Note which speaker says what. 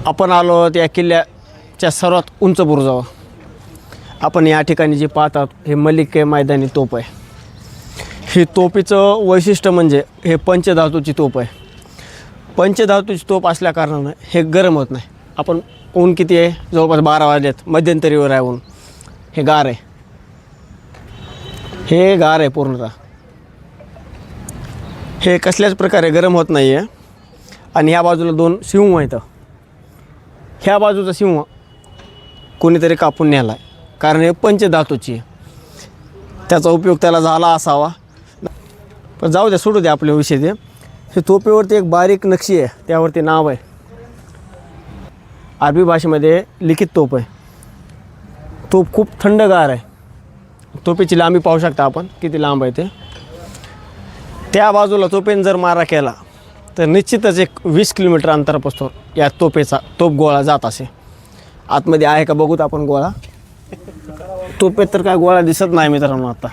Speaker 1: आपण आलो आहोत या किल्ल्याच्या सर्वात उंच बुरुजावर. आपण या ठिकाणी जे पाहतात हे मलिके मैदानी तोप आहे. ही तोफीचं वैशिष्ट्य म्हणजे हे पंचधातूची तोप आहे. पंचधातूची तोप असल्या कारणानं हे गरम होत नाही. आपण ऊन किती आहे, जवळपास 12 वाजलेत, मध्यंतरीवर आहे ऊन. हे गार आहे, हे गार आहे पूर्णतः. हे कसल्याच प्रकारे गरम होत नाही आहे. आणि ह्या बाजूला 2 सिंह आहेत. ह्या बाजूचा सिंह कोणीतरी कापून नेला आहे, कारण हे पंचधातूची आहे. त्याचा उपयोग त्याला झाला असावा, पण जाऊ द्या, सोडू द्या आपले विषय. ते हे तोफेवरती एक बारीक नक्षी आहे, त्यावरती नाव आहे. अरबी भाषेमध्ये लिखित तोफ आहे. तोफ खूप थंडगार आहे. तोफेची लांबी पाहू शकता आपण किती लांब आहे ते. त्या बाजूला तोफेने जर मारा केला तर निश्चितच एक 20 किलोमीटर अंतरापासून या तोफ गोळा जात असे. आतमध्ये आहे का बघूत आपण गोळा. तोफेत तर काय गोळा दिसत नाही मित्रांनो आता.